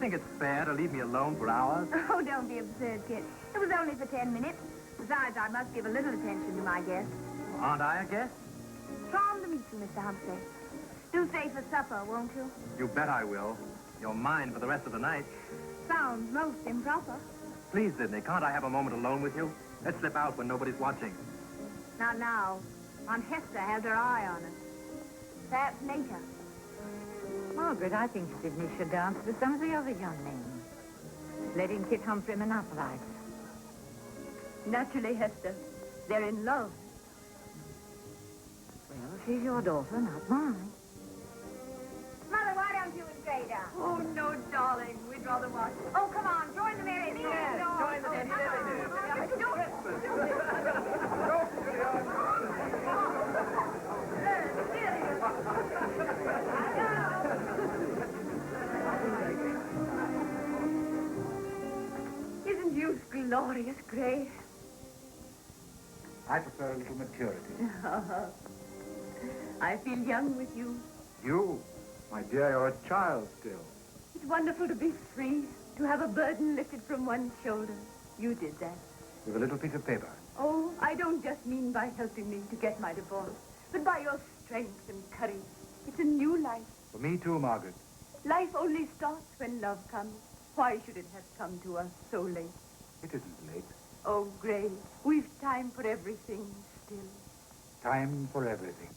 think it's fair to leave me alone for hours? Oh, don't be absurd, Kit. It was only for 10 minutes. Besides, I must give a little attention to my guests. Aren't I a guest? Charmed to meet you, Mr. Humphrey. Do stay for supper, won't you? You bet I will. You're mine for the rest of the night. Sounds most improper. Please, Sidney, can't I have a moment alone with you? Let's slip out when nobody's watching. Not now. Aunt Hester has her eye on us. Perhaps later. Margaret, I think Sidney should dance with some of the other young men, letting Kit Humphrey monopolize. Naturally, Hester. They're in love. Well, she's your daughter, not mine. Mother, why don't you and Gray down? Oh, no, darling. We'd rather watch. Oh, come on. Join the merry dance. Join the merry Isn't you glorious, Gray? I prefer a little maturity. I feel young with you. You? My dear, you're a child still. It's wonderful to be free, to have a burden lifted from one's shoulder. You did that. With a little piece of paper. Oh, I don't just mean by helping me to get my divorce, but by your strength and courage. It's a new life. For me too, Margaret. Life only starts when love comes. Why should it have come to us so late? It isn't late. Oh, Gray, we've time for everything still. Time for everything.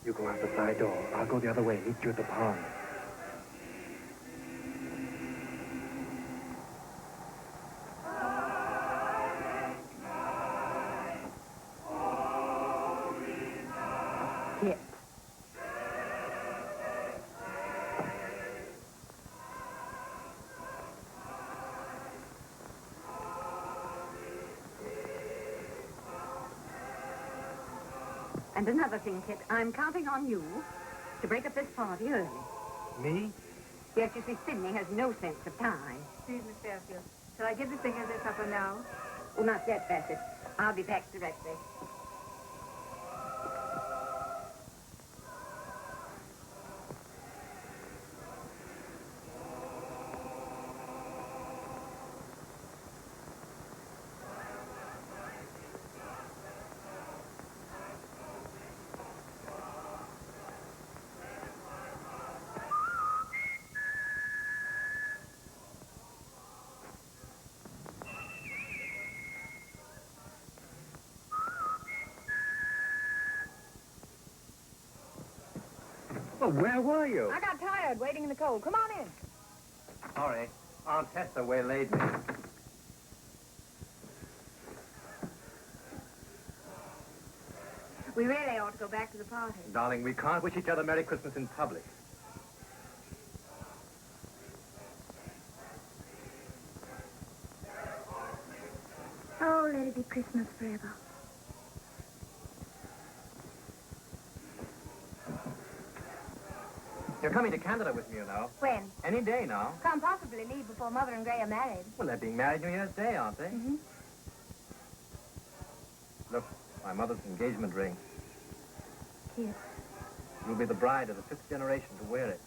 You go out the side door. I'll go the other way. Meet you at the pond. Kit. And another thing, Kit, I'm counting on you to break up this party early. Me? Yes, you see, Sidney has no sense of time. Please, Miss Fairfield. Shall I give the singers their supper now? Well, not yet, Bassett. I'll be back directly. Well, where were you? I got tired waiting in the cold. Come on in. Sorry. Aunt Hester waylaid me. We really ought to go back to the party. Darling, we can't wish each other Merry Christmas in public. Oh, let it be Christmas forever. You're coming to Canada with me, you know. When? Any day now. Can't possibly leave before Mother and Gray are married. Well, they're being married New Year's Day, aren't they? Mm-hmm. Look, my mother's engagement ring. Kit. You'll be the bride of the 5th generation to wear it.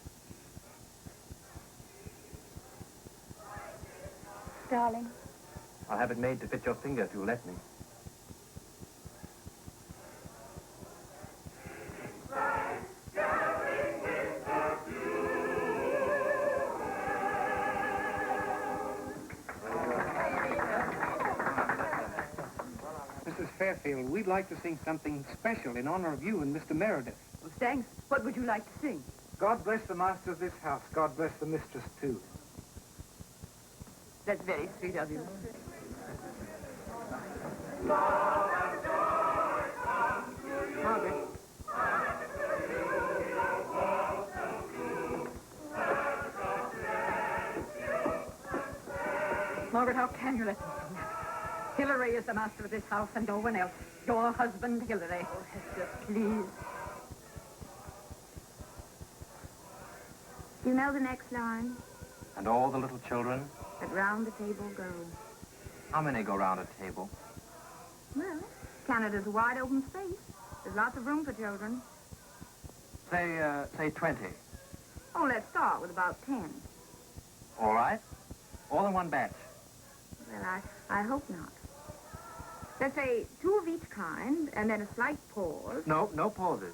Darling. I'll have it made to fit your finger if you'll let me. Mrs. Fairfield, we'd like to sing something special in honor of you and Mr. Meredith. Well, thanks. What would you like to sing? God bless the master of this house. God bless the mistress, too. That's very sweet of you. Margaret. Margaret, how can you let them do that? Hillary is the master of this house and no one else. Your husband, Hillary. Oh, Hester, please. Do you know the next line? And all the little children? That round the table go. How many go round a table? Well, Canada's a wide open space. There's lots of room for children. Say 20. Oh, let's start with about 10. All right. All in one batch. Well, I hope not. Let's say 2 of each kind, and then a slight pause. No pauses.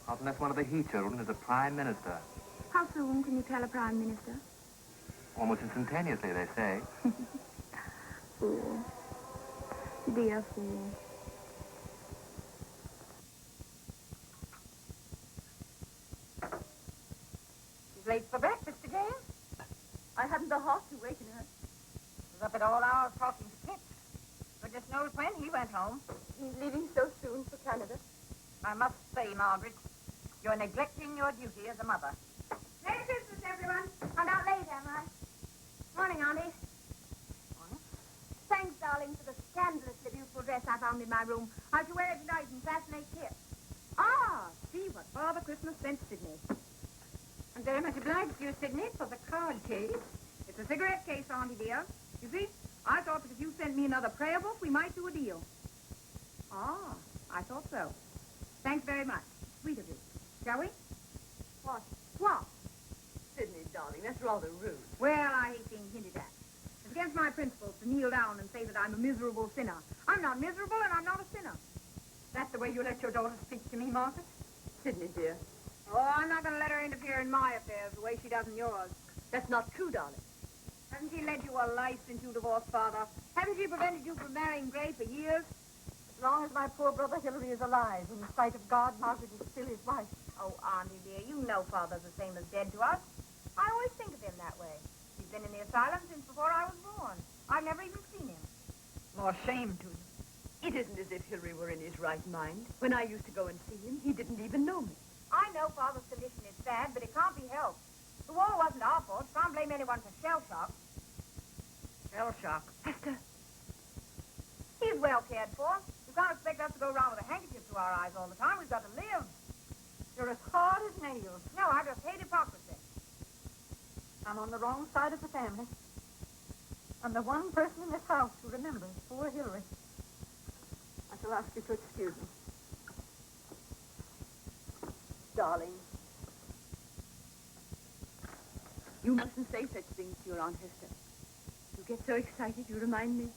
Not unless one of the he children is a prime minister. How soon can you tell a prime minister? Almost instantaneously, they say. Fool. Dear fool. She's late for breakfast again. I hadn't the heart to waken her. She was up at all hours talking to Kit. Goodness knows when he went home. He's leaving so soon for Canada. I must say, Margaret, you're neglecting your duty as a mother. Merry Christmas, everyone. I'm not late, am I? Morning, Auntie. Morning. Thanks, darling, for the scandalously beautiful dress I found in my room. I shall wear it tonight and fascinate Kit. Ah, see what Father Christmas sent Sydney. I'm very much obliged to you, Sydney, for the card case. It's a cigarette case, Auntie dear. You see, I thought that if you sent me another prayer book, we might do a deal. Ah, I thought so. Thanks very much. Sweet of you. Shall we? What? What? Sydney, darling, that's rather rude. Well, I hate being hinted at. It's against my principles to kneel down and say that I'm a miserable sinner. I'm not miserable, and I'm not a sinner. That's the way you let your daughter speak to me, Margaret? Sydney, dear. Oh, I'm not going to let her interfere in my affairs the way she does in yours. That's not true, darling. Hasn't she led you a life since you divorced Father? Haven't she prevented you from marrying Gray for years? As long as my poor brother Hillary is alive, in the sight of God, Margaret is still his wife. Oh, Auntie dear, you know Father's the same as dead to us. I always think of him that way. He's been in the asylum since before I was born. I've never even seen him. More shame to you. It isn't as if Hillary were in his right mind. When I used to go and see him, he didn't even know me. I know Father's condition is sad, but it can't be helped. The war wasn't our fault. Can't blame anyone for shell shock. Shell shock. Hester, He's well cared for. You can't expect us to go around with a handkerchief to our eyes all the time. We've got to live. You're as hard as nails. No, I just hate hypocrisy. I'm on the wrong side of the family. I'm the one person in this house who remembers poor Hillary. I shall ask you to excuse me. Darling. You mustn't say such things to your Aunt Hester. You get so excited, you remind me.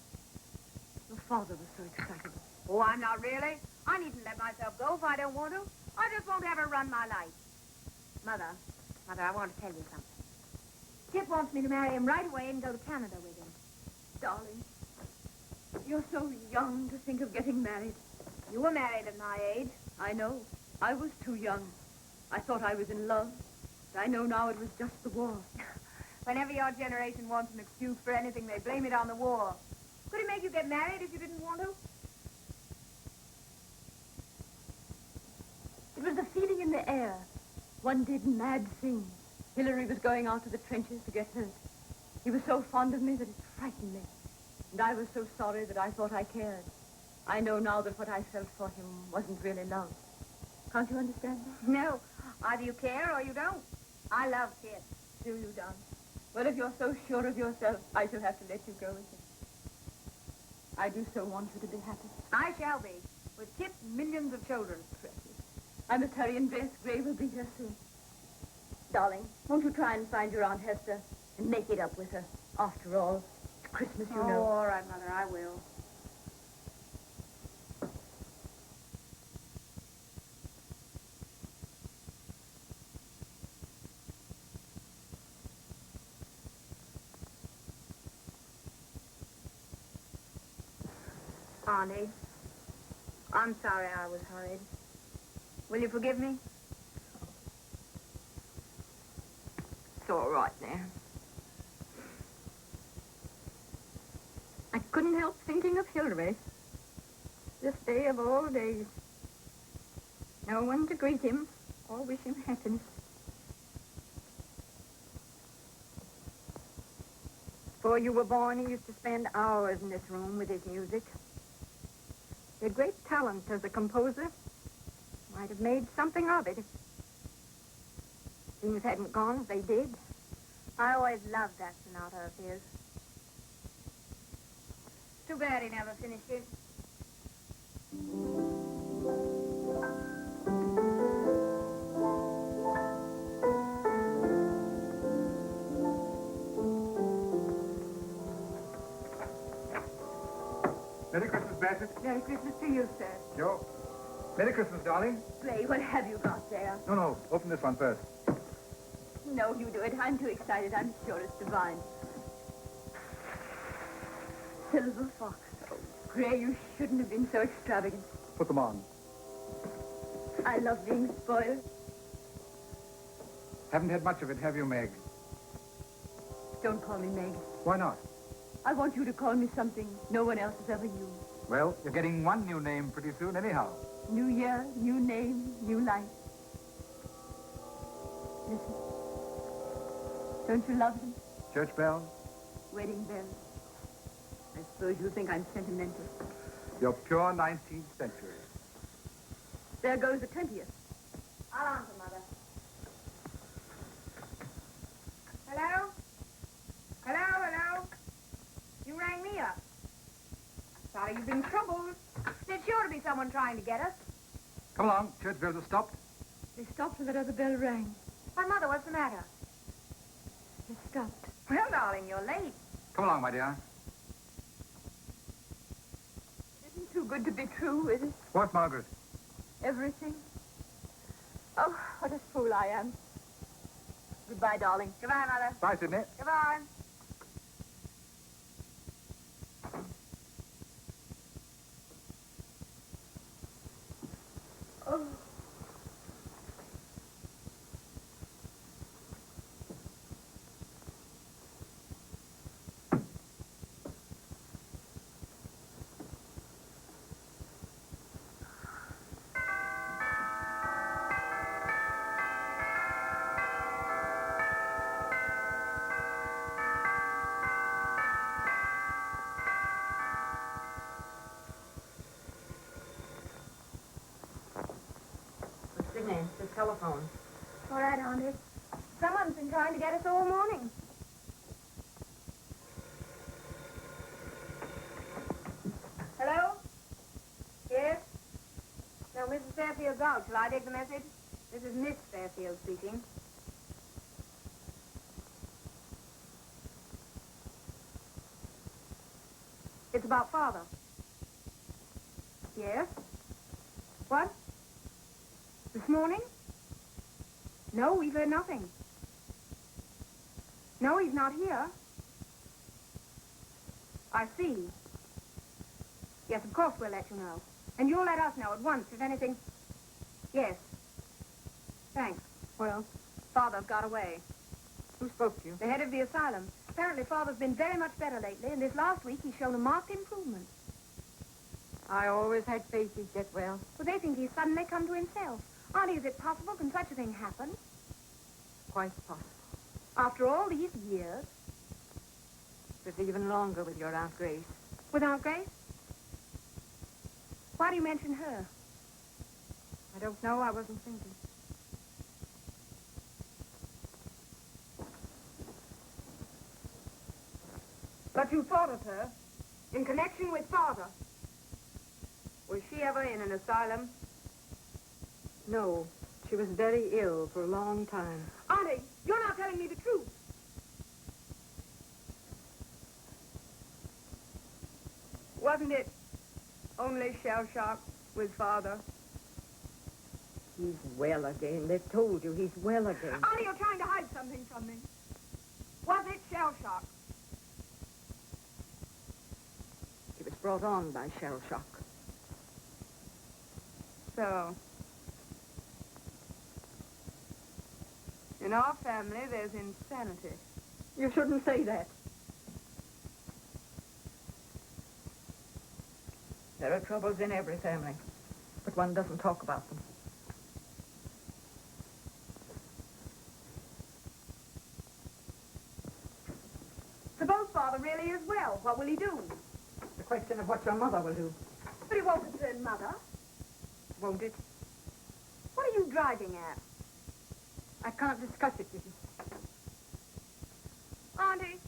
Your father was so excitable. Oh, I'm not really. I needn't let myself go if I don't want to. I just won't ever run my life. Mother, I want to tell you something. Kit wants me to marry him right away and go to Canada with him. Darling, you're so young to think of getting married. You were married at my age. I know. I was too young. I thought I was in love. But I know now it was just the war. Whenever your generation wants an excuse for anything, they blame it on the war. Could it make you get married if you didn't want to? It was the feeling in the air. One did mad things. Hillary was going out to the trenches to get hurt. He was so fond of me that it frightened me. And I was so sorry that I thought I cared. I know now that what I felt for him wasn't really love. Can't you understand that? No. Either you care or you don't. I love Kit. Do you, darling? Well, if you're so sure of yourself, I shall have to let you go with him. I do so want you to be happy. I shall be. With Kit and millions of children. Precious. I must hurry and dress. Gray will be here soon. Darling, won't you try and find your Aunt Hester and make it up with her? After all, it's Christmas, you know. all right, Mother, I will. Auntie, I'm sorry I was hurried. Will you forgive me? It's all right now. I couldn't help thinking of Hillary. This day of all days. No one to greet him or wish him happiness. Before you were born, he used to spend hours in this room with his music. He had great talent as a composer. Might have made something of it if things hadn't gone as they did. I always loved that sonata of his. Too bad he never finished it. Merry Christmas, Bassett. Merry Christmas to you, sir. Joe. Merry Christmas, darling. Ray, what have you got there? No, open this one first. No, you do it. I'm too excited. I'm sure it's divine. Silver fox. Oh, Gray, you shouldn't have been so extravagant. Put them on. I love being spoiled. Haven't had much of it, have you, Meg? Don't call me Meg. Why not? I want you to call me something no one else has ever used. Well, you're getting one new name pretty soon anyhow. New year, new name, new life. Listen. Don't you love them? Church bells? Wedding bells. I suppose you think I'm sentimental. You're pure 19th century. There goes the 20th. I'll answer, Mother. Hello? Hello? You rang me up. I thought you'd been troubled. There's sure to be someone trying to get us. Come along, church bells are stopped. They stopped when that other bell rang. Why, Mother, what's the matter? They stopped. Well, darling, you're late. Come along, my dear. It isn't too good to be true, is it? What, Margaret? Everything? Oh, what a fool I am. Goodbye, darling. Goodbye, Mother. Bye, Sidney. Goodbye. Oh. Sidney, the telephone. All right, Auntie. Someone's been trying to get us all morning. Hello? Yes? No, Mrs. Fairfield's out. Shall I take the message? This is Miss Fairfield speaking. It's about Father. Yes? What? This morning? No, we've heard nothing. No, he's not here. I see. Yes, of course we'll let you know. And you'll let us know at once if anything... Yes. Thanks. Well, Father's got away. who spoke to you? The head of the asylum. Apparently Father's been very much better lately, and this last week he's shown a marked improvement. I always had faith he'd get well. Well, they think he's suddenly come to himself. Auntie, is it possible? Can such a thing happen? Quite possible. After all these years? It was even longer with your Aunt Grace. With Aunt Grace? Why do you mention her? I don't know. I wasn't thinking. But you thought of her in connection with Father. Was she ever in an asylum? No. She was very ill for a long time. Auntie, you're not telling me the truth. Wasn't it only shell shock with Father? He's well again. They've told you he's well again. Auntie, you're trying to hide something from me. Was it shell shock? He was brought on by shell shock. So, in our family, there's insanity. You shouldn't say that. There are troubles in every family, but one doesn't talk about them. Suppose Father What will he do? The question of what your mother will do. But it won't concern Mother. Won't it? What are you driving at? I can't discuss it with you. Auntie?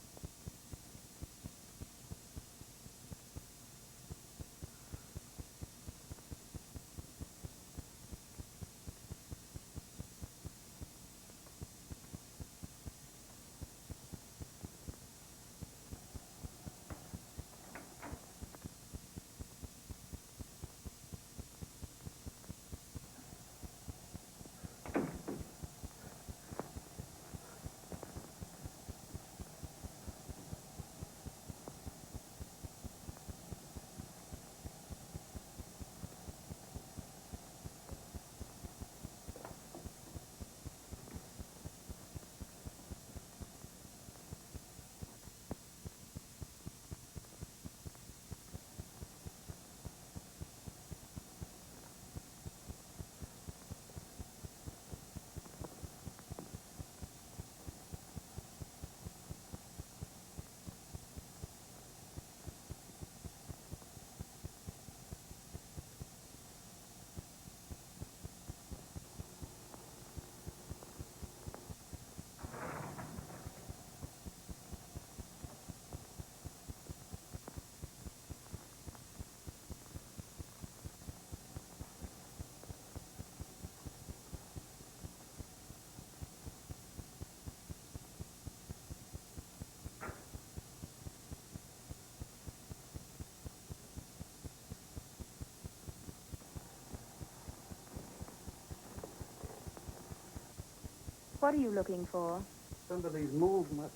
What are you looking for? Somebody's movement.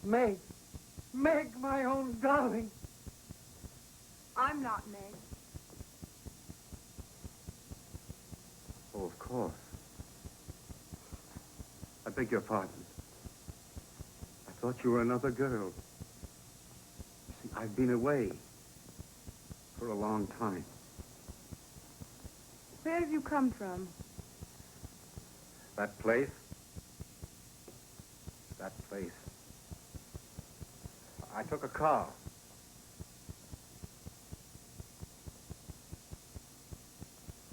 Meg. Meg, my own darling. I'm not Meg. Oh, of course. I beg your pardon. I thought you were another girl. You see, I've been away for a long time. Where have you come from? That place? That place. I took a car.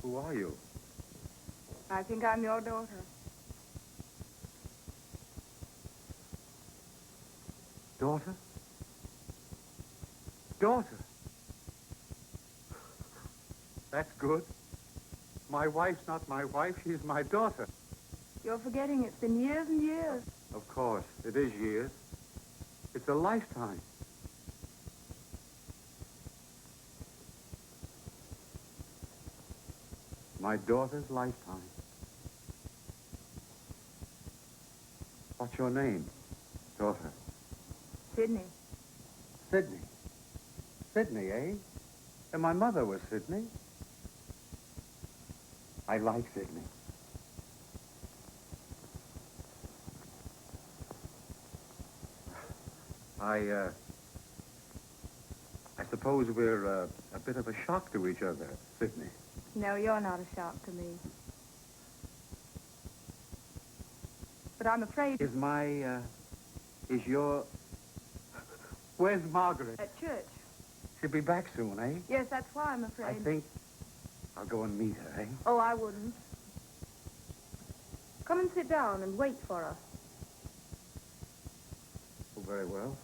Who are you? I think I'm your daughter. Daughter? Daughter? That's good. My wife's not my wife, she's my daughter. You're forgetting it's been years and years. Of course, it is years. It's a lifetime. My daughter's lifetime. What's your name, daughter? Sydney. Sydney. Sydney, eh? And my mother was Sydney. I like Sydney. I suppose we're a bit of a shock to each other, Sydney. No, you're not a shock to me. But I'm afraid... Is your... Where's Margaret? At church. She'll be back soon, eh? Yes, that's why I'm afraid. I think I'll go and meet her, eh? Oh, I wouldn't. Come and sit down and wait for her. Oh, very well.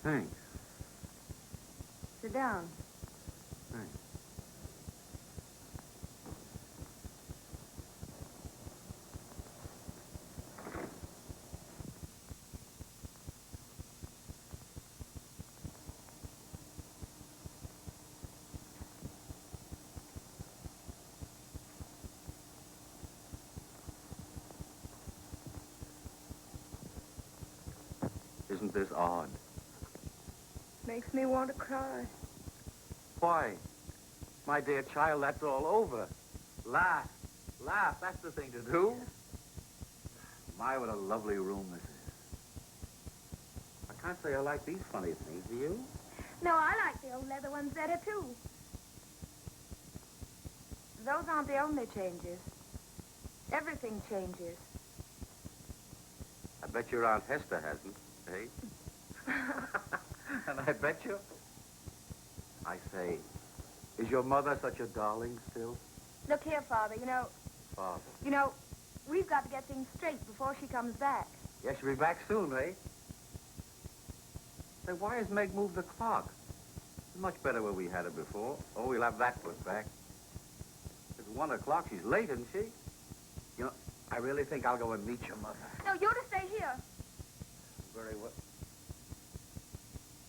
Thanks. Sit down. Thanks. Isn't this odd? Makes me want to cry. Why? My dear child, that's all over. Laugh. Laugh, that's the thing to do. My, what a lovely room this is. I can't say I like these funny things, do you? No, I like the old leather ones better, too. those aren't the only changes. Everything changes. I bet your Aunt Hester hasn't, eh? And I bet you... I say, is your mother such a darling still? Look here, Father, Father. We've got to get things straight before she comes back. Yes, she'll be back soon, eh? Say, why has Meg moved the clock? It's much better where we had her before. Oh, we'll have that put back. It's 1 o'clock. She's late, isn't she? I really think I'll go and meet your mother. No, you're to stay here. Very well.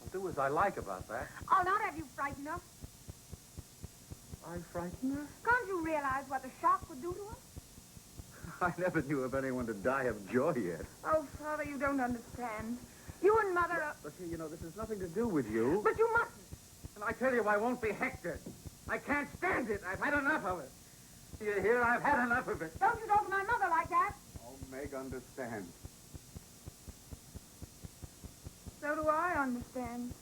I'll do as I like about that. I'll not have you frighten her. I frighten her? Can't you realize what the shock would do to her? I never knew of anyone to die of joy yet. Oh, Father, you don't understand. You and Mother are... But here, this has nothing to do with you. But you mustn't. And I tell you, I won't be hectored. I can't stand it. I've had enough of it. You hear? I've had enough of it. Don't you talk to my mother like that. Oh, Meg understands. So do I understand.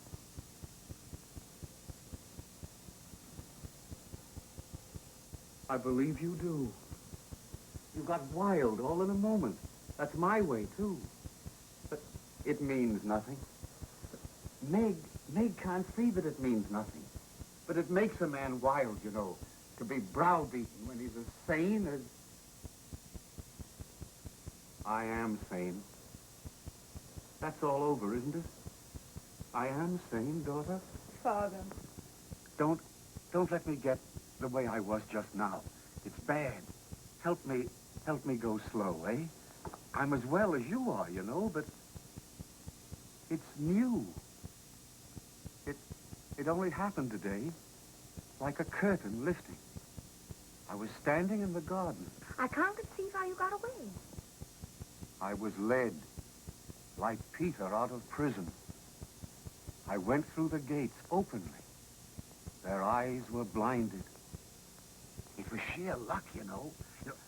I believe you do. You got wild all in a moment. That's my way, too. But it means nothing. Meg can't see that it means nothing. But it makes a man wild, to be browbeaten when he's as sane as... I am sane. That's all over, isn't it? I am sane, daughter. Father. Don't let me get the way I was just now. It's bad. Help me go slow, eh? I'm as well as you are, but it's new. It only happened today, like a curtain lifting. I was standing in the garden. I can't conceive how you got away. I was led, like Peter out of prison. I went through the gates openly. Their eyes were blinded. It was sheer luck,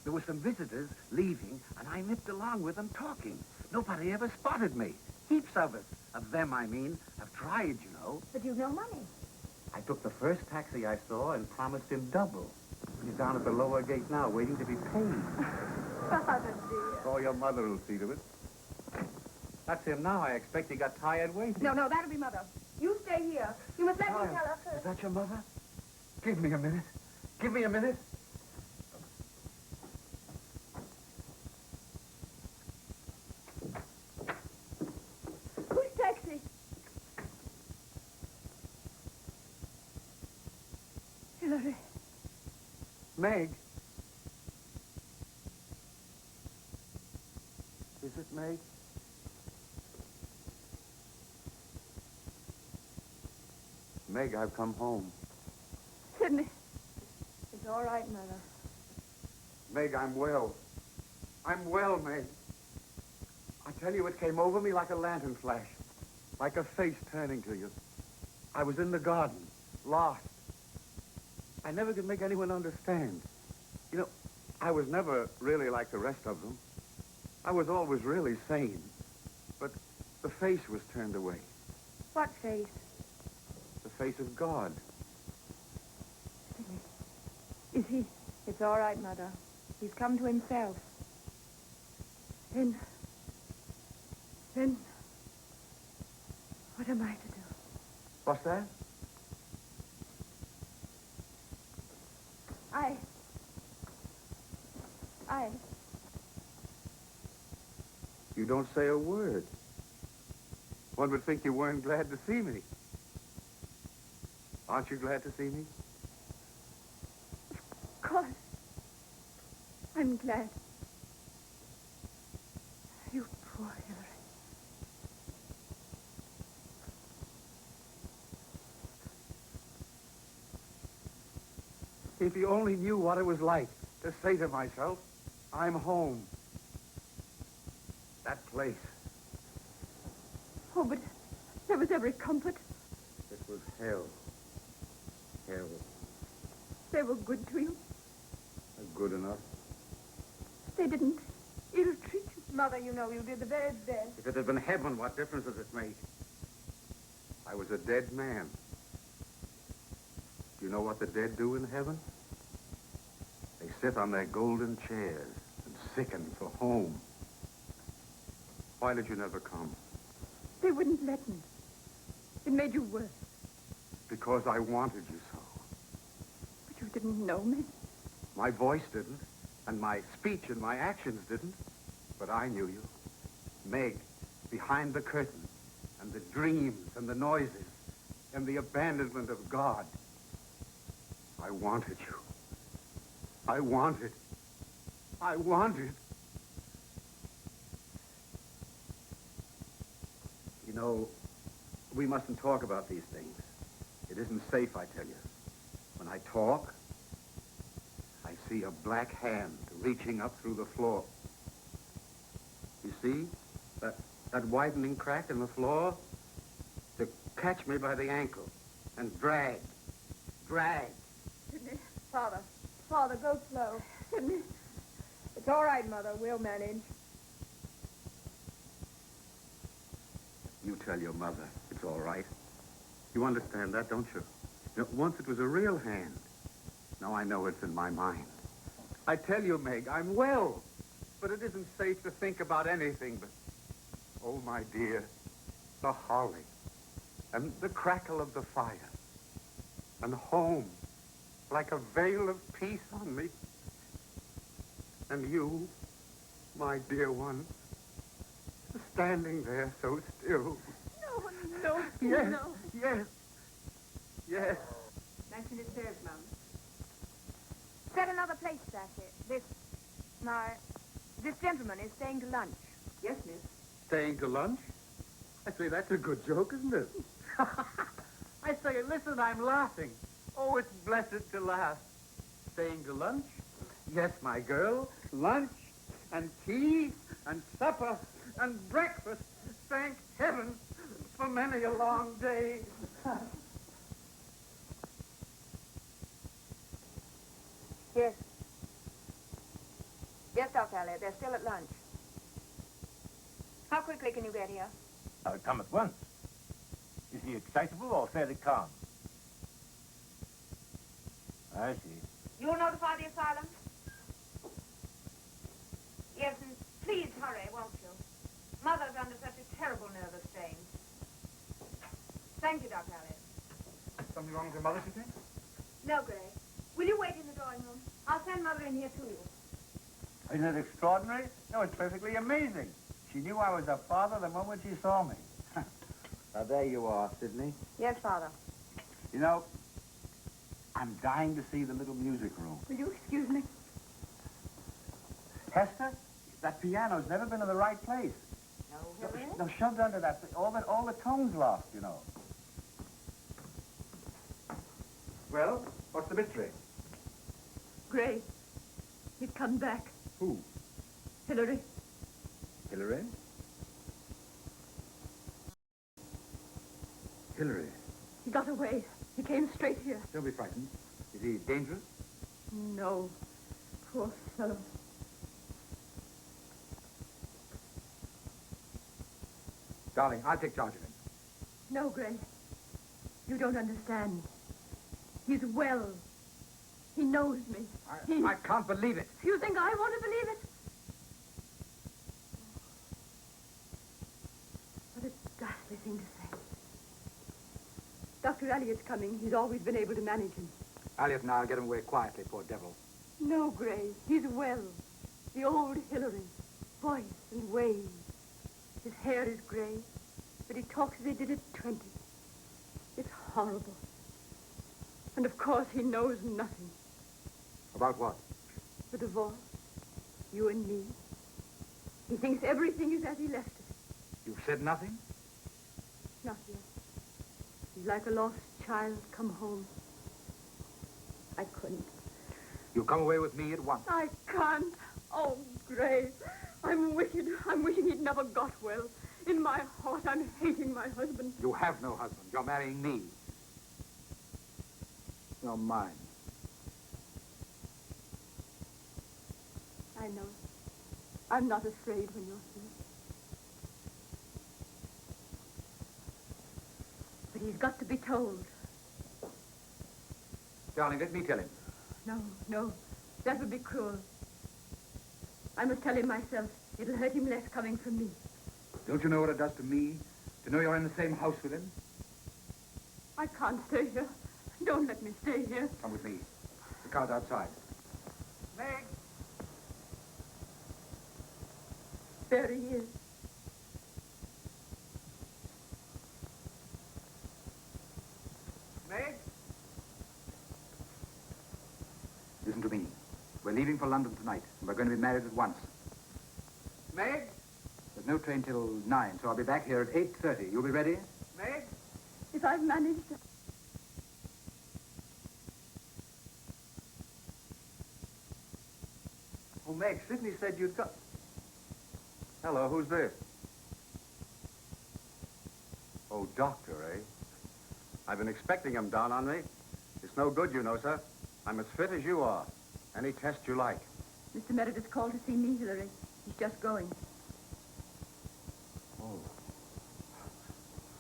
There were some visitors leaving, and I nipped along with them talking. Nobody ever spotted me. Heaps of us, of them, I mean, have tried, But you've no money. I took the first taxi I saw and promised him double. He's down at the lower gate now, waiting to be paid. Father, dear. Oh, your mother will see to it. That's him now. I expect he got tired waiting. No, that'll be Mother. You stay here. You must let me tell her first. Is that your mother? Give me a minute. Give me a minute. Whose taxi? Hillary. Meg. Is it Meg? Meg, I've come home. Sidney. It's all right, Mother. Meg, I'm well. I'm well, Meg. I tell you, it came over me like a lantern flash. Like a face turning to you. I was in the garden, lost. I never could make anyone understand. I was never really like the rest of them. I was always really sane. But the face was turned away. What face? The face of God. Sidney. Is he? It's all right, Mother. He's come to himself. Then, what am I to do? What's that? You don't say a word. One would think you weren't glad to see me. Aren't you glad to see me? Of course. I'm glad. You poor Hillary. If you only knew what it was like to say to myself, I'm home. That place. Oh, but there was every comfort. It was hell. Hell. They were good to you. Good enough. They didn't ill-treat you. Mother, you did the very best. If it had been heaven, what difference does it make? I was a dead man. Do you know what the dead do in heaven? sit on their golden chairs and sicken for home. Why did you never come? They wouldn't let me. It made you worse. Because I wanted you so. But you didn't know me. My voice didn't, and my speech and my actions didn't, but I knew you. Meg, behind the curtain, and the dreams and the noises, and the abandonment of God. I wanted you. I wanted. You know, we mustn't talk about these things. It isn't safe, I tell you. When I talk, I see a black hand reaching up through the floor. You see? That widening crack in the floor? To catch me by the ankle and drag. Sidney. Father, go slow. Sidney. It's all right, Mother. We'll manage. You tell your mother it's all right. You understand that, don't you? You know, once it was a real hand. Now I know it's in my mind. I tell you, Meg, I'm well. But it isn't safe to think about anything but... Oh, my dear, the holly. And the crackle of the fire. And home, like a veil of peace on me. And you, my dear one, standing there so still. No, Yes, no. yes. Nicely served, Mum. Set another place, Sassy. This gentleman is staying to lunch. Yes, miss. Staying to lunch? I say, that's a good joke, isn't it? I say, listen, I'm laughing. Oh, it's blessed to laugh. Staying to lunch? Yes, my girl. Lunch and tea and supper and breakfast. Thank heaven for many a long day. Yes. Yes, Dr. Elliot. They're still at lunch. How quickly can you get here? Come at once. Is he excitable or fairly calm? I see. You'll notify the asylum? Yes, and please hurry, won't you? Mother's under such a terrible nervous strain. Thank you, Dr. Elliot. Something wrong with your mother, Sidney? No, Gray. Will you wait in the drawing room? I'll send Mother in here to you. Isn't it extraordinary? No, it's perfectly amazing. She knew I was her father the moment she saw me. Now, there you are, Sidney. Yes, Father. You know, I'm dying to see the little music room. Will you excuse me? Hester, that piano's never been in the right place. No, Hilary? No, shoved under that thing. All the tones lost, you know. Well, what's the mystery? Gray. He's come back. Who? Hilary. Hilary? Hilary, He got away. He came straight here. don't be frightened. Is he dangerous? No. Poor fellow. Darling, I'll take charge of him. No, Gray. You don't understand. He's well. He knows me. I can't believe it. You think I want to believe it? What a ghastly thing to say. Dr. Elliott's coming. He's always been able to manage him. Elliot and I'll get him away quietly, poor devil. No, Gray. He's well. The old Hilary. Voice and ways. His hair is gray, but he talks as he did at 20. It's horrible. And of course he knows nothing. About what? The divorce. You and me. He thinks everything is as he left it. You've said nothing? Not yet. He's like a lost child come home. I couldn't. You'll come away with me at once. I can't. Oh, Gray. I'm wicked. I'm wishing he'd never got well. In my heart, I'm hating my husband. You have no husband. You're marrying me. You're mine. I know. I'm not afraid when you're here. But he's got to be told. Darling, let me tell him. No, no. That would be cruel. I must tell him myself. It'll hurt him less coming from me. Don't you know what it does to me? To know you're in the same house with him? I can't stay here. Don't let me stay here. Come with me. The car's outside. Meg! There he is. Meg? Listen to me. We're leaving for London tonight, and we're going to be married at once. Meg? There's no train till 9, so I'll be back here at 8:30. You'll be ready? Meg? If I've managed to... Oh, Meg, Sidney said you'd come. Hello, who's this? Oh, doctor, eh? I've been expecting him down on me. It's no good, you know, sir. I'm as fit as you are. Any test you like. Mr. Meredith's called to see me, Hillary. He's just going. Oh.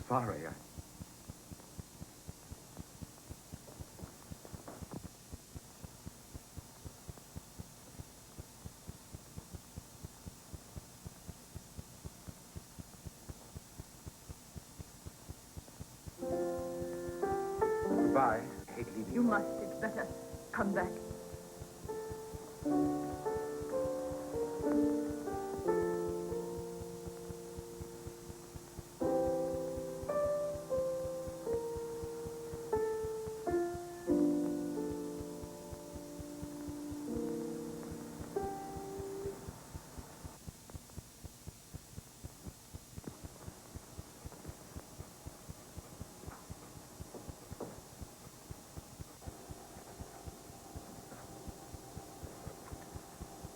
Sorry, Goodbye. I hate leaving You must. It's better. Come back.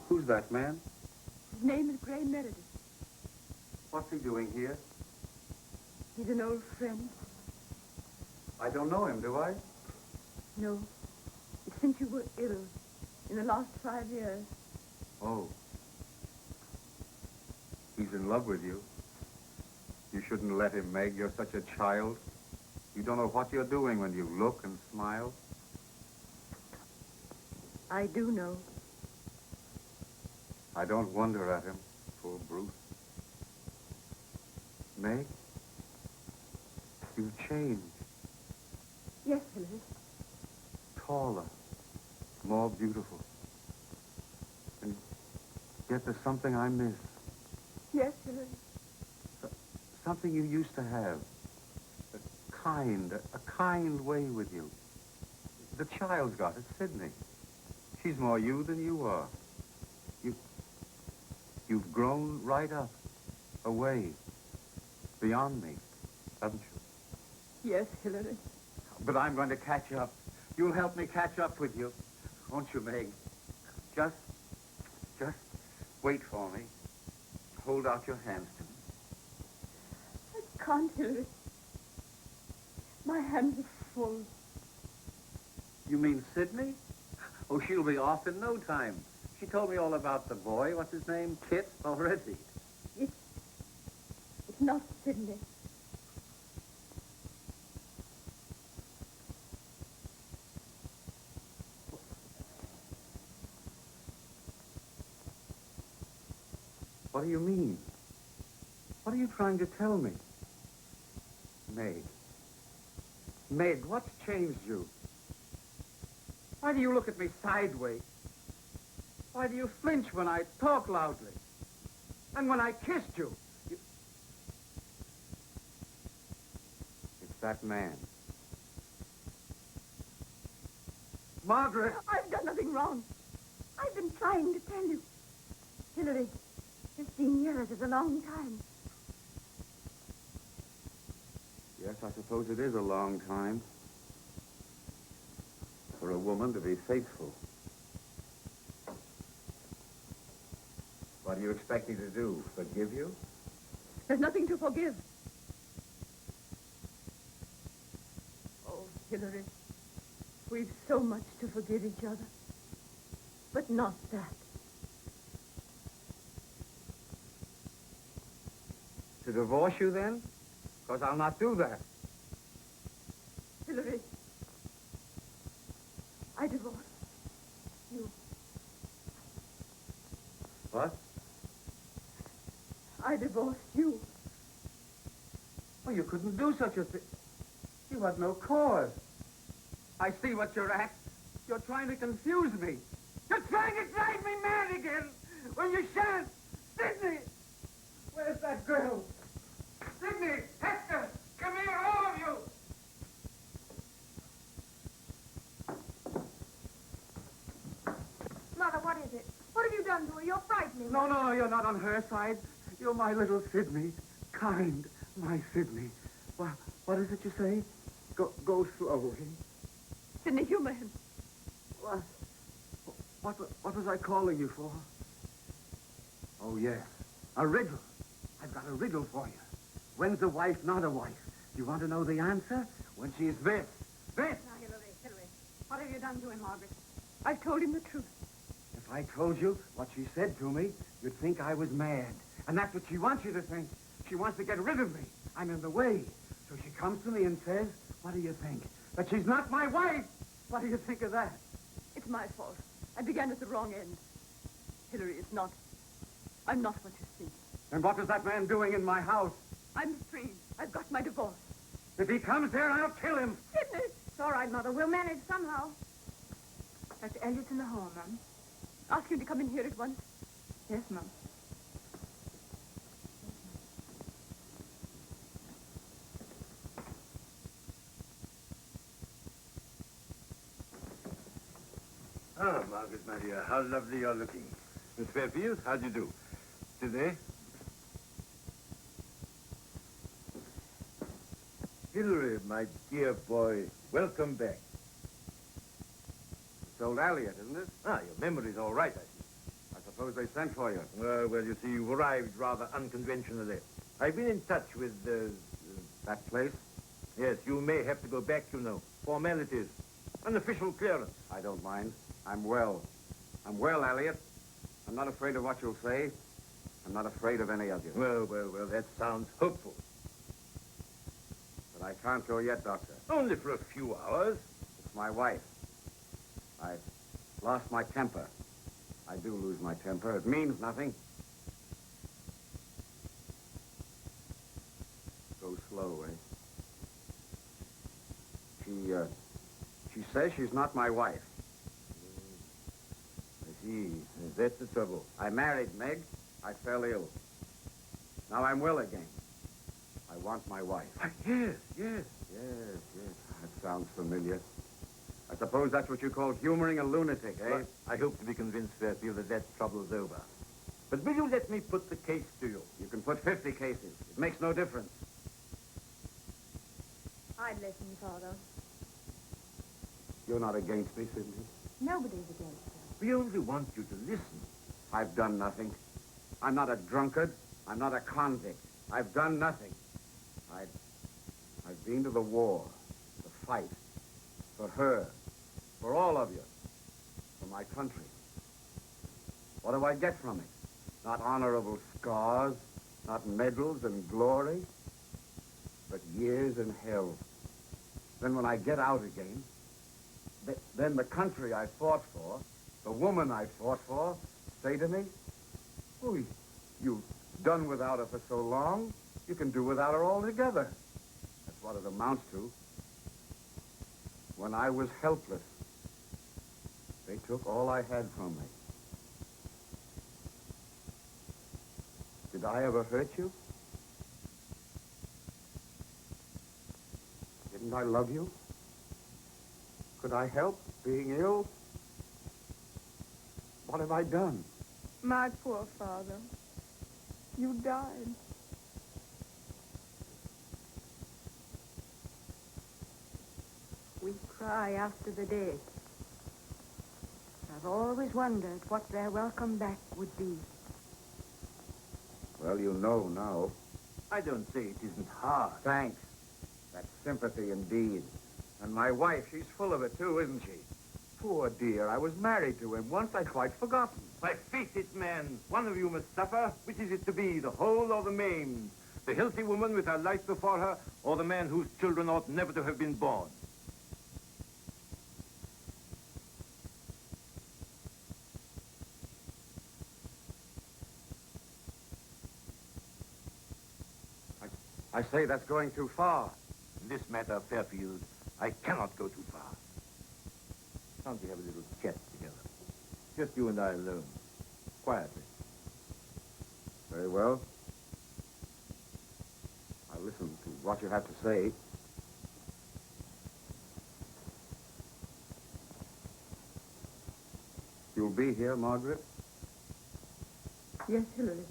Who's that man? His name is Gray Meredith. What's he doing here? He's an old friend. I don't know him, do I? No. It's since you were ill. In the last 5 years. Oh. He's in love with you. You shouldn't let him, Meg. You're such a child. You don't know what you're doing when you look and smile. I do know. I don't wonder at him, poor brute. Meg, you've changed. Yes, Hillary. Taller, more beautiful. And yet there's something I miss. Yes, Hillary. Something you used to have. A kind way with you. The child's got it, Sidney. She's more you than you are. You've grown right up, away, beyond me, haven't you? Yes, Hillary. But I'm going to catch up. You'll help me catch up with you. Won't you, Meg? Just wait for me. Hold out your hands to me. I can't, Hillary. My hands are full. You mean Sidney? Oh, she'll be off in no time. She told me all about the boy. What's his name? Kit already. It's not Sidney. What do you mean? What are you trying to tell me? Meg. Meg, what's changed you? Why do you look at me sideways? Why do you flinch when I talk loudly? And when I kissed you? It's that man. Margaret! I've done nothing wrong. I've been trying to tell you. Hillary, 15 years is a long time. Yes, I suppose it is a long time. For a woman to be faithful. What do you expect me to do? Forgive you? There's nothing to forgive. Oh, Hillary, we've so much to forgive each other. But not that. To divorce you, then? Because I'll not do that. Hillary, I divorce you. What? I divorced you. Well, you couldn't do such a thing. You had no cause. I see what you're at. You're trying to confuse me. You're trying to drive me mad again. Well, you shan't. Sidney! Where's that girl? Sidney! Hector! Come here, all of you! Mother, what is it? What have you done to her? You're frightening me. No, you're not on her side. You're my little Sidney. Kind, my Sidney. What is it you say? Go slowly. Sidney, humor him. What was I calling you for? Oh, yes. A riddle. I've got a riddle for you. When's a wife not a wife? Do you want to know the answer? When she's this. This! Now, Hillary, what have you done to him, Margaret? I've told him the truth. If I told you what she said to me, you'd think I was mad. And that's what she wants you to think. She wants to get rid of me. I'm in the way. So she comes to me and says, what do you think? That she's not my wife. What do you think of that? It's my fault. I began at the wrong end. Hillary, it's not. I'm not what you think. And what is that man doing in my house? I'm free. I've got my divorce. If he comes here, I'll kill him. Sidney! It's all right, Mother. We'll manage somehow. Dr. Elliott's in the hall, Mum. Ask him to come in here at once. Yes, Mum. Ah, Margaret, my dear, how lovely you're looking. Miss Fairfield, how do you do? Today? Hillary, my dear boy, welcome back. It's old Elliott, isn't it? Ah, your memory's all right, I see. I suppose they sent for you. Well, you see, you've arrived rather unconventionally. I've been in touch with, That place? yes, you may have to go back, you know. Formalities. Unofficial clearance. I don't mind. I'm well. I'm well, Elliott. I'm not afraid of what you'll say. I'm not afraid of any of you. Well, that sounds hopeful. But I can't go yet, Doctor. Only for a few hours. It's my wife. I've lost my temper. I do lose my temper. It means nothing. Go slow, eh? She says she's not my wife. I see. That's the trouble. I married Meg. I fell ill. Now I'm well again. I want my wife. Yes. Yes. That sounds familiar. I suppose that's what you call humoring a lunatic, eh? Well, I hope to be convinced, Fairfield, that trouble's over. But will you let me put the case to you? You can put 50 cases. It makes no difference. I'd listen, Father. You're not against me, Sidney. Nobody's against her. We only want you to listen. I've done nothing. I'm not a drunkard. I'm not a convict. I've done nothing. I've been to the war, the fight, for her, for all of you, for my country. What do I get from it? Not honorable scars, not medals and glory, but years in hell. Then when I get out again, then the country I fought for, the woman I fought for, say to me, oh, you've done without her for so long, you can do without her altogether. That's what it amounts to. When I was helpless, they took all I had from me. Did I ever hurt you? Didn't I love you? Could I help being ill? What have I done? My poor father. You died. We cry after the dead. I've always wondered what their welcome back would be. Well, you know now. I don't say it isn't hard. Thanks. That's sympathy indeed. And my wife, she's full of it too, isn't she? Poor dear, I was married to him once. I'd quite forgotten. Why, face it, man. One of you must suffer. Which is it to be, the whole or the main? The healthy woman with her life before her, or the man whose children ought never to have been born? I say that's going too far. In this matter, Fairfield, I cannot go too far. Can't we have a little chat together? Just you and I alone. Quietly. Very well. I'll listen to what you have to say. You'll be here, Margaret? Yes, Hillary.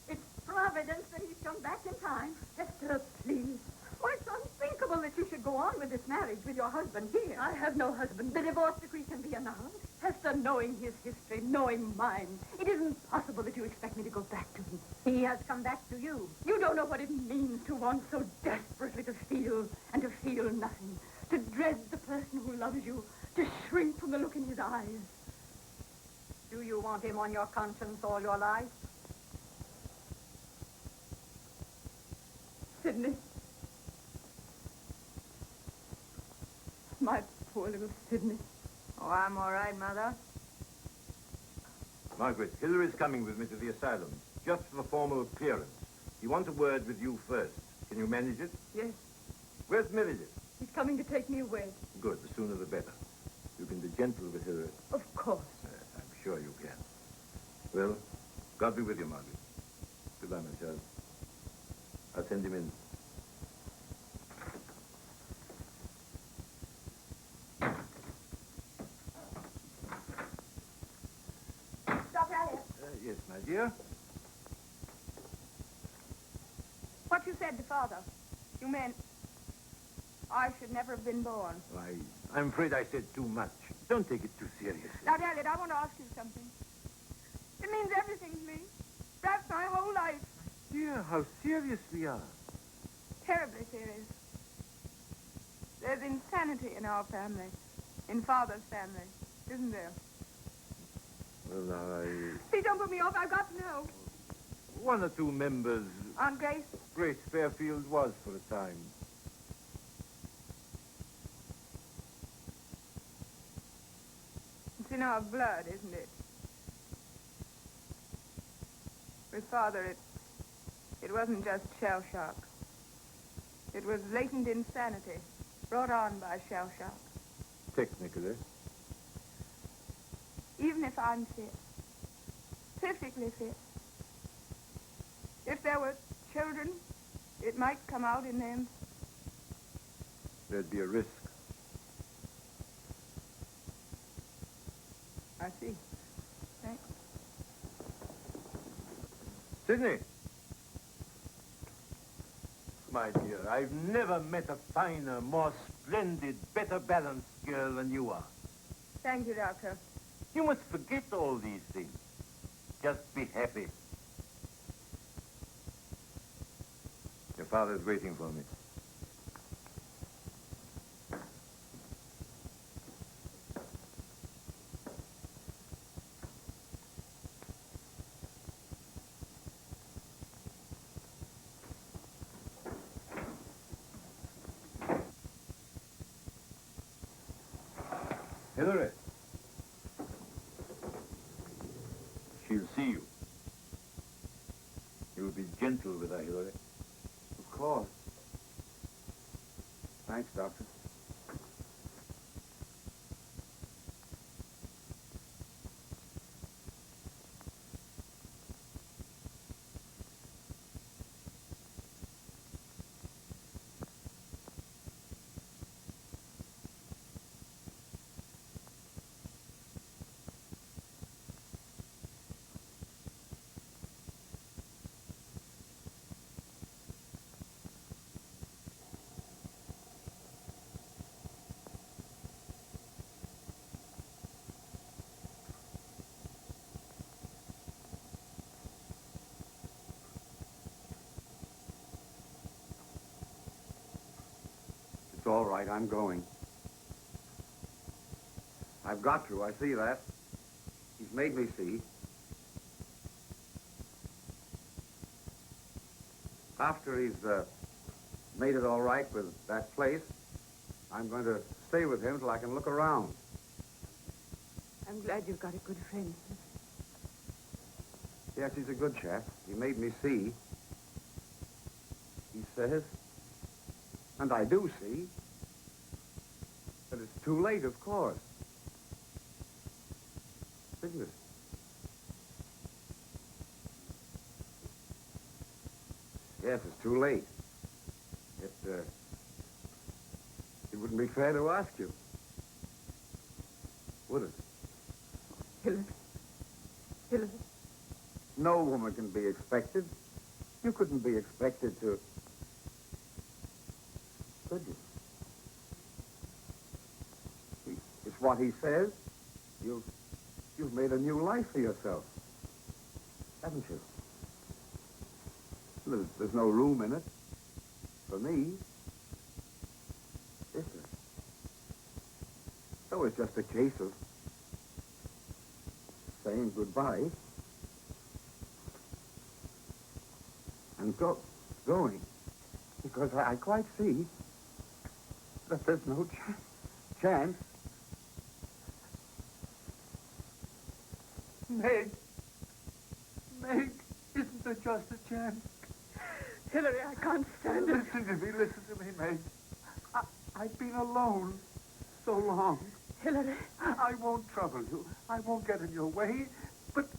It's providence that he's come back in time. Hester, please. Why, it's unthinkable that you should go on with this marriage with your husband here. I have no husband. The divorce decree can be annulled. Hester, knowing his history, knowing mine, it isn't possible that you expect me to go back to him. He has come back to you. You don't know what it means to want so desperately to feel and to feel nothing, to dread the person who loves you, to shrink from the look in his eyes. Do you want him on your conscience all your life? Sidney. My poor little Sidney. Oh, I'm all right, Mother. Margaret, Hillary's coming with me to the asylum, just for the formal clearance. He wants a word with you first. Can you manage it? Yes, Where's Meredith? he's coming to take me away. Good, the sooner the better. You can be gentle with Hillary. Of course. I'm sure you can. Well, God be with you, Margaret. Goodbye, my child. I'll send him in. Dr. Elliot, Yes, my dear. what you said to Father, you meant I should never have been born. I'm afraid I said too much. Don't take it too seriously. Dr. Elliot, I want to ask you something. It means everything to me. Perhaps my whole life. Dear, how serious we are. Terribly serious. There's insanity in our family. In Father's family. Isn't there? Well, now, Please don't put me off. I've got to know. one or two members, Aunt Grace? Grace Fairfield was for a time. It's in our blood, isn't it? With Father, it wasn't just shell shock. It was latent insanity brought on by shell shock. Technically. Even if I'm fit, perfectly fit, if there were children, it might come out in them. There'd be a risk. I see. Thanks. Sidney. My dear, I've never met a finer, more splendid, better balanced girl than you are. Thank you, Doctor. You must forget all these things. Just be happy. Your father's waiting for me. Hillary. She'll see you. You'll be gentle with her, Hillary. Of course. Thanks, Doctor. It's all right, I'm going. I've got to, I see that. He's made me see. After he's made it all right with that place, I'm going to stay with him till I can look around. I'm glad you've got a good friend. Yes, he's a good chap. He made me see. He says, and I do see, that it's too late, of course. Isn't it? Yes, it's too late. It wouldn't be fair to ask you. Would it? Hillary. Hillary. No woman can be expected. You couldn't be expected to... Could you? It's what he says. You've made a new life for yourself. Haven't you? There's no room in it. For me. Is there? So it's just a case of saying goodbye and going. Because I quite see that there's no chance. Meg, isn't there just a chance? Hillary, I can't stand it. Listen to me, Meg. I've been alone so long. Hillary. I won't trouble you. I won't get in your way. But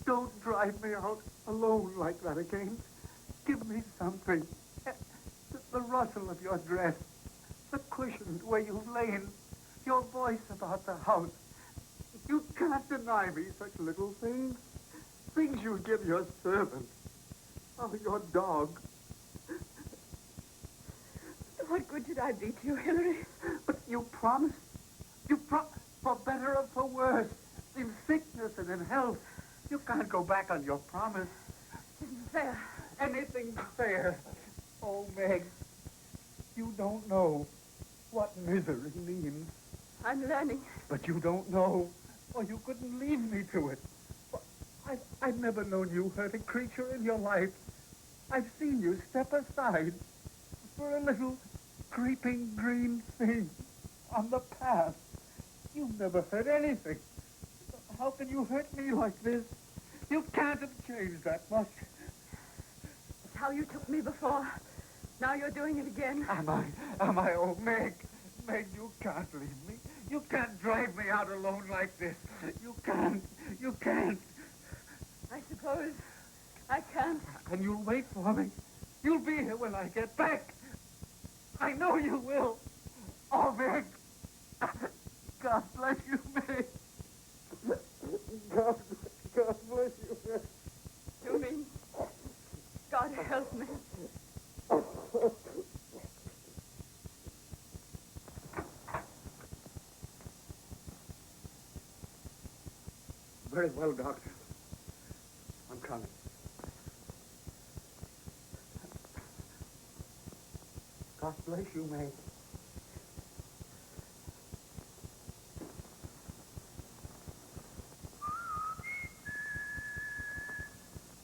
don't drive me out alone like that again. Give me something. The rustle of your dress, the cushion where you've lain, your voice about the house. You can't deny me such little things. Things you give your servant. Oh, your dog. What good should I be to you, Hillary? But you promised. For better or for worse. In sickness and in health. You can't go back on your promise. It isn't fair. Anything's fair. Oh, Meg, you don't know what misery means. I'm learning. But you don't know, or you couldn't leave me to it. I've never known you hurt a creature in your life. I've seen you step aside for a little creeping green thing on the path. You've never hurt anything. How can you hurt me like this? You can't have changed that much. It's how you took me before. Now you're doing it again. Am I? Oh, Meg, you can't leave me. You can't drive me out alone like this. You can't. I suppose I can't. And you'll wait for me. You'll be here when I get back. I know you will. Oh, Meg. God bless you, Meg. God bless you, Meg. You mean God help me? Very well, Doctor. I'm coming. God bless you, Meg.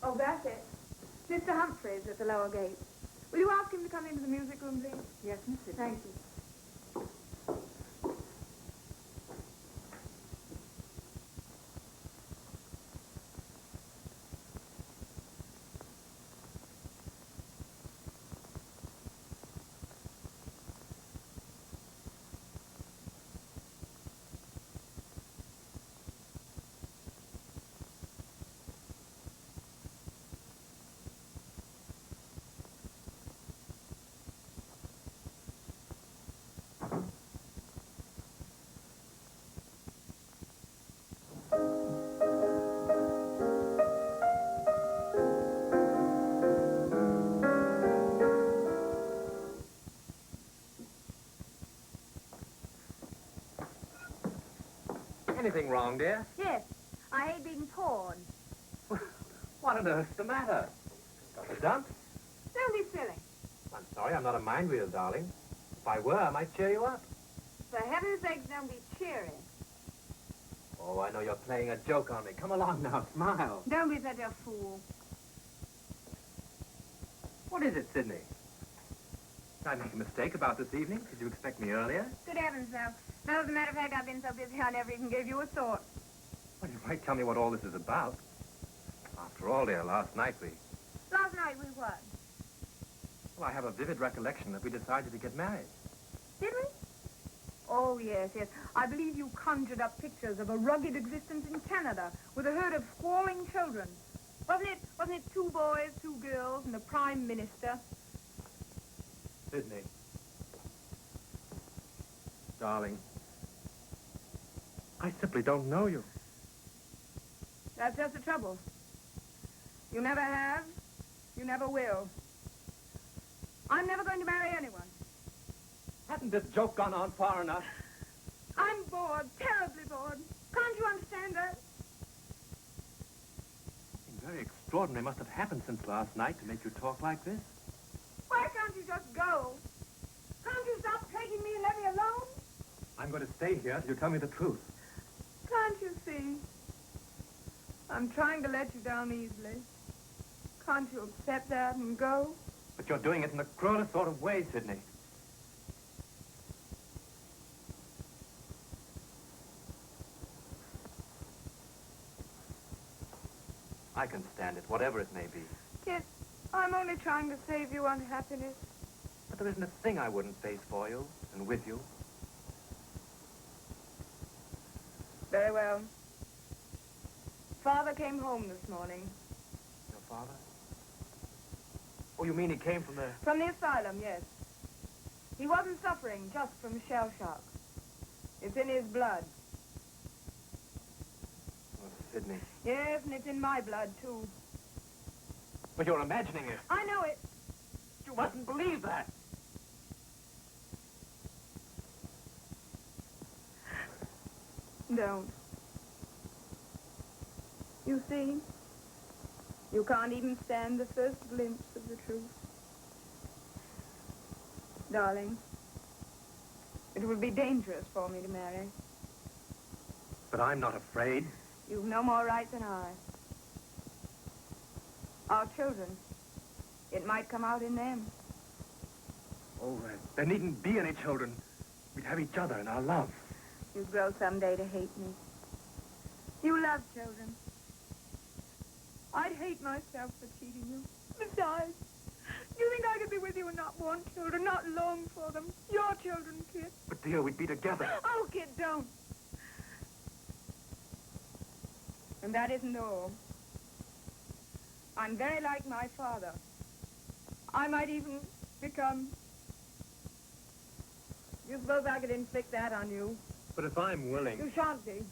Oh, that's it. Mr. Humphreys at the lower gate. Will you ask him to come into the music room, please? Yes, Mrs. Thank you. Anything wrong, dear? Yes, I hate being torn. What on earth's the matter? Got a dump? Don't be silly. I'm sorry, I'm not a mind wheel, darling. If I were, I might cheer you up. For heaven's sake, don't be cheery. Oh, I know you're playing a joke on me. Come along now, smile. Don't be such a fool. What is it, Sidney? Did I make a mistake about this evening? Did you expect me earlier? Good heavens, no. No, as a matter of fact, I've been so busy I never even gave you a thought. quite tell me what all this is about. After all, dear, last night we what? Well, I have a vivid recollection that we decided to get married. Did we? Oh, yes, yes. I believe you conjured up pictures of a rugged existence in Canada with a herd of squalling children. Wasn't it 2 boys, 2 girls, and a prime minister? Sydney. Darling. I simply don't know you. That's just the trouble. You never have. You never will. I'm never going to marry anyone. Hasn't this joke gone on far enough? I'm bored, terribly bored. Can't you understand that? Something very extraordinary must have happened since last night to make you talk like this. Why can't you just go? Can't you stop taking me and let me alone? I'm going to stay here till you tell me the truth. Can't you see? I'm trying to let you down easily. Can't you accept that and go? But you're doing it in the cruelest sort of way, Sydney. I can stand it, whatever it may be. Kit, I'm only trying to save you unhappiness. But there isn't a thing I wouldn't face for you and with you. Very well. Father came home this morning. Your father? Oh, you mean he came from the... From the asylum, yes. He wasn't suffering just from shell shock. It's in his blood. Oh, Sydney. Yes, and it's in my blood, too. But you're imagining it. I know it. You mustn't believe that. Don't. You see, you can't even stand the first glimpse of the truth. Darling, it would be dangerous for me to marry. But I'm not afraid. You've no more right than I. Our children, it might come out in them. Oh, there needn't be any children. We'd have each other and our love. You'd grow someday to hate me. You love children. I'd hate myself for cheating you. Besides, you think I could be with you and not want children, not long for them? Your children, Kit. But, dear, we'd be together. Oh, Kit, don't. And that isn't all. I'm very like my father. I might even become... You suppose I could inflict that on you? But if I'm willing... You shan't be.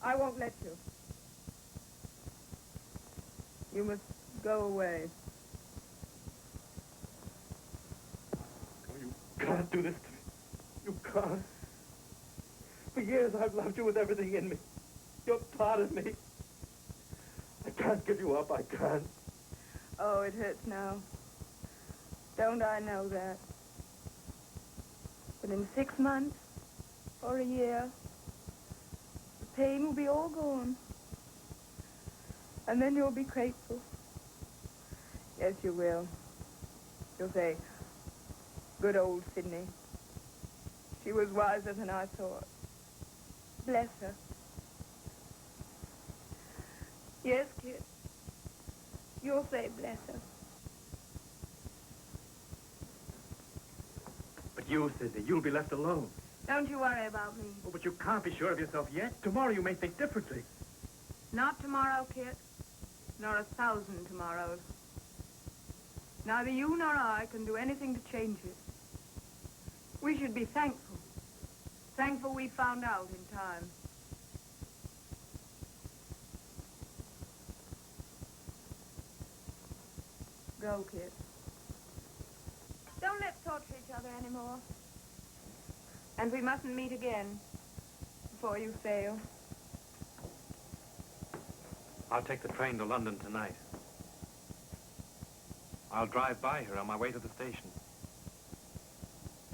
I won't let you. You must go away. Oh, you can't do this to me. You can't. For years I've loved you with everything in me. You're part of me. I can't give you up. I can't. Oh, it hurts now. Don't I know that? But in 6 months or a year, the pain will be all gone. And then you'll be grateful. Yes, you will. You'll say, good old Sydney. She was wiser than I thought. Bless her. Yes, kid. You'll say bless her. But you, Sydney, you'll be left alone. Don't you worry about me. Oh, but you can't be sure of yourself yet. Tomorrow you may think differently. Not tomorrow, Kit. Nor 1,000 tomorrows. Neither you nor I can do anything to change it. We should be thankful. Thankful we found out in time. Go, Kit. Don't let's torture each other anymore. And we mustn't meet again before you sail. I'll take the train to London tonight. I'll drive by her on my way to the station.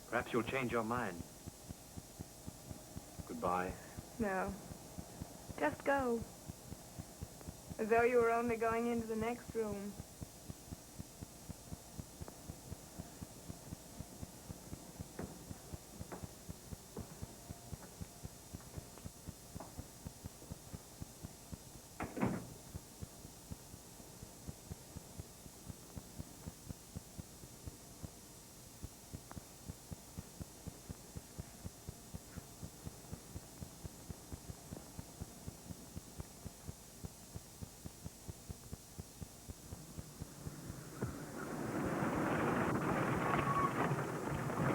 Perhaps you'll change your mind. Goodbye. No. Just go. As though you were only going into the next room.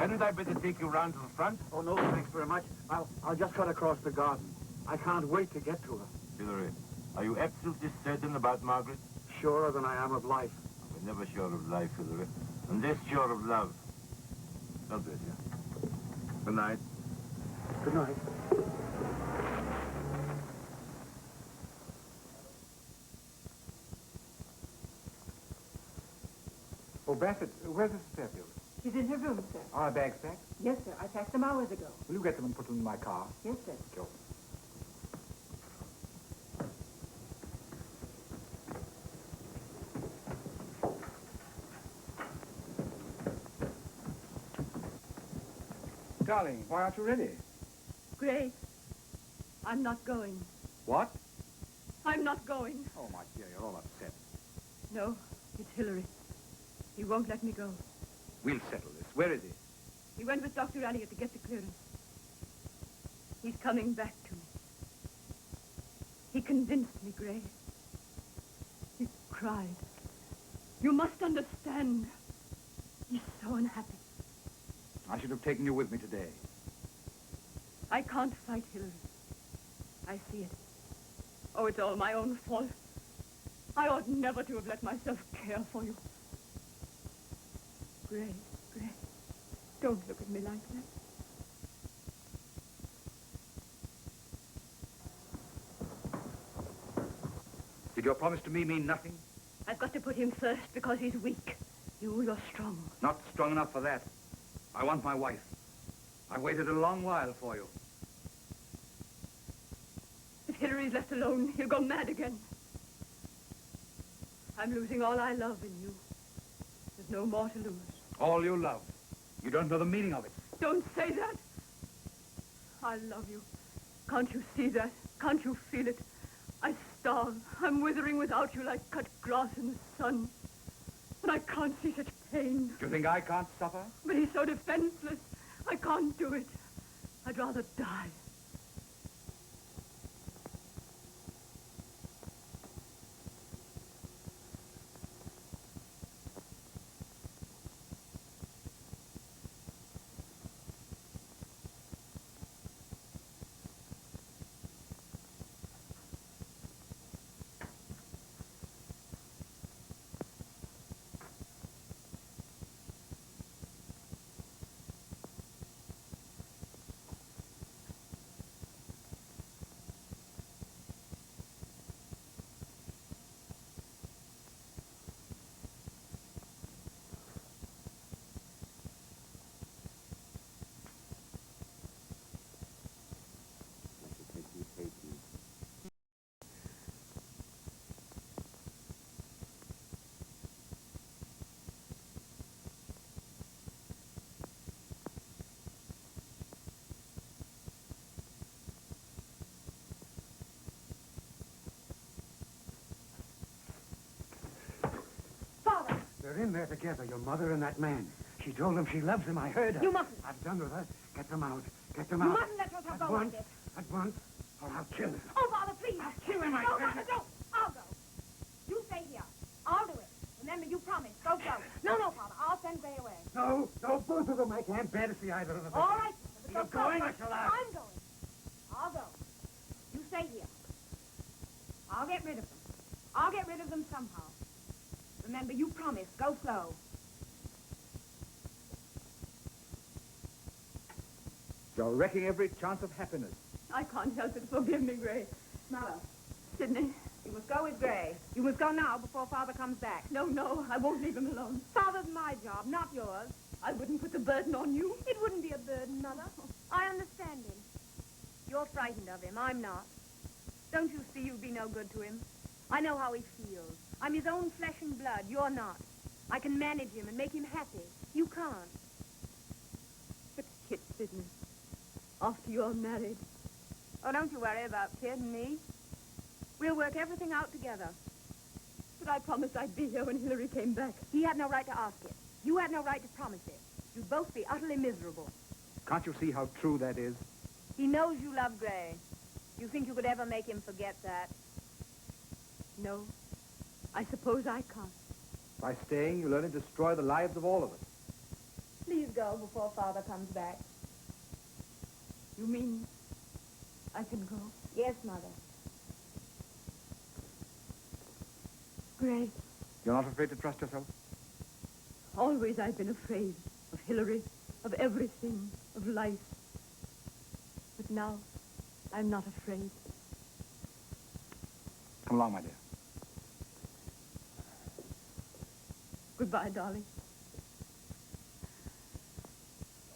Hadn't I better take you round to the front? Oh, no, thanks very much. I'll just cut across the garden. I can't wait to get to her. Hillary, are you absolutely certain about Margaret? Surer than I am of life. We're never sure of life, Hillary. Unless sure of love. God bless you. Good night. Good night. Oh, Bassett, where's Mrs. Fairfield? She's in her room, sir. Are our bags packed? Yes, sir. I packed them hours ago. Will you get them and put them in my car? Yes, sir. Sure. Darling, why aren't you ready? Grace, I'm not going. What? I'm not going. Oh, my dear, you're all upset. No, it's Hillary. He won't let me go. We'll settle this. Where is he? He went with Dr. Elliot to get the clearance. He's coming back to me. He convinced me, Grace. He cried. You must understand. He's so unhappy. I should have taken you with me today. I can't fight Hillary. I see it. Oh, it's all my own fault. I ought never to have let myself care for you. Grace, Grace, don't look at me like that. Did your promise to me mean nothing? I've got to put him first because he's weak. You're strong. Not strong enough for that. I want my wife. I waited a long while for you. If Hillary's left alone, he'll go mad again. I'm losing all I love in you. There's no more to lose. All you love. You don't know the meaning of it. Don't say that. I love you. Can't you see that? Can't you feel it? I starve. I'm withering without you like cut grass in the sun. And I can't see such pain. Do you think I can't suffer? But he's so defenseless. I can't do it. I'd rather die. They're in there together, your mother and that man. She told him she loves him. I heard her. You mustn't. I'm done with her. Get them out. Get them You out. mustn't let yourself At go like once. this. At once, or I'll kill him. Oh, Father, please. I'll kill him, I No, said. Father, don't. I'll go. You stay here. I'll do it. Remember, you promised. Go slow. No, Father. I'll send Gray away. No, both of them. I can't bear to see either of them. All right. But You're go slow. going, I shall ask. I'm going. I'll go. You stay here. I'll get rid of them. I'll get rid of them somehow. Remember, you promised. Go slow. You're wrecking every chance of happiness. I can't help it. Forgive me, Gray. Mother, Sidney. you must go with Gray. You must go now before Father comes back. No, I won't leave him alone. Father's my job, not yours. I wouldn't put the burden on you. It wouldn't be a burden, Mother. I understand him. You're frightened of him. I'm not. Don't you see you'd be no good to him? I know how he feels. I'm his own flesh and blood. You're not. I can manage him and make him happy. You can't. But Kit, Sidney, after you're married, Oh, don't you worry about Kid and me. We'll work everything out together. but I promised I'd be here when Hillary came back. He had no right to ask it. You had no right to promise it. You'd both be utterly miserable. Can't you see how true that is? He knows you love Gray. You think you could ever make him forget that? No, I suppose I can't. By staying, you'll only destroy the lives of all of us. Please go before Father comes back. You mean I can go? Yes, Mother. Grace, You're not afraid to trust yourself? always I've been afraid of Hillary, of everything, of life. But now, I'm not afraid. Come along, my dear. Goodbye, darling.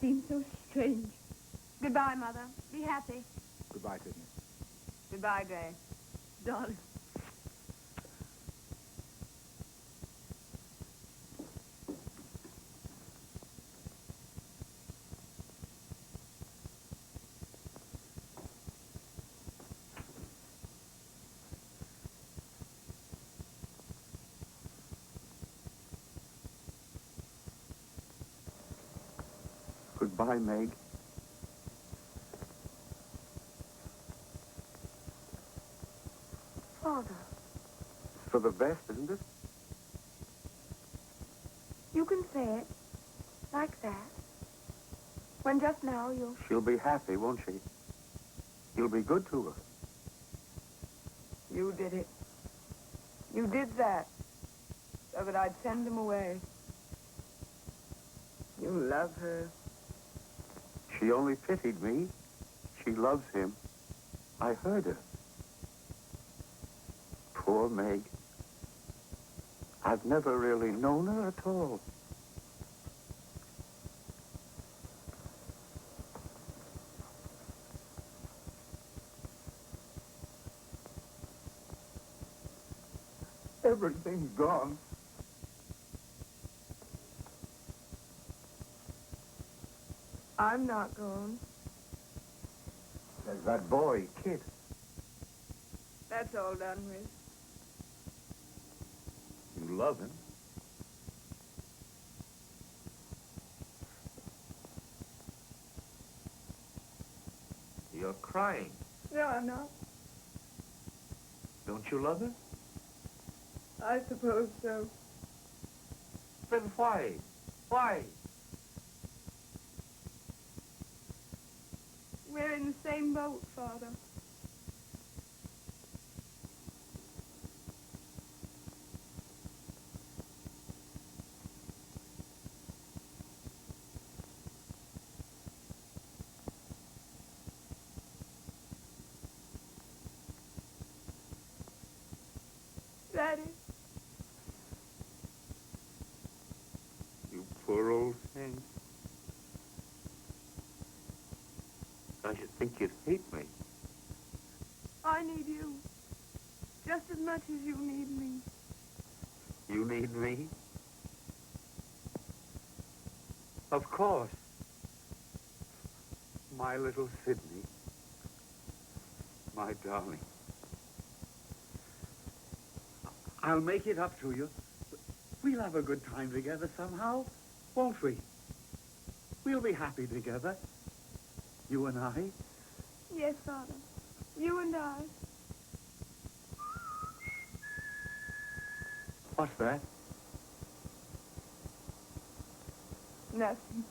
Seems so strange. Goodbye, Mother. Be happy. Goodbye, Sidney. Goodbye, Grace. Darling. Goodbye, Meg. Father, It's for the best, isn't it? you can say it like that. When just now you... She'll be happy, won't she? You'll be good to her. You did it. You did that so that I'd send him away. You love her. She only pitied me. She loves him. I heard her. Poor Meg. I've never really known her at all. Everything's gone. I'm not gone. There's that boy, Kid. That's all done with. You love him. You're crying. No, I'm not. Don't you love him? I suppose so. Then why? Why? We're in the same boat, Father. Daddy. You poor old thing. I should think you'd hate me. I need you. Just as much as you need me. You need me? Of course. My little Sidney. My darling. I'll make it up to you. We'll have a good time together somehow, won't we? We'll be happy together. You and I. Yes, Father. You and I. What's that? Nothing.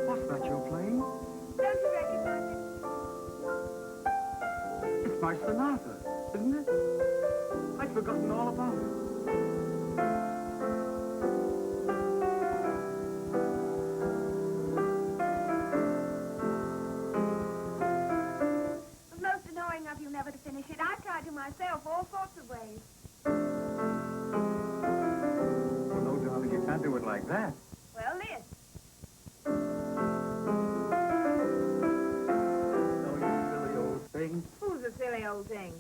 What's that you're playing? Don't you recognize it? It's my sonata, isn't it? I'd forgotten all about it. It was most annoying of you never to finish myself all sorts of ways. Well, no, darling, you can't do it like that. Well, this. No, you silly old thing. Who's a silly old thing?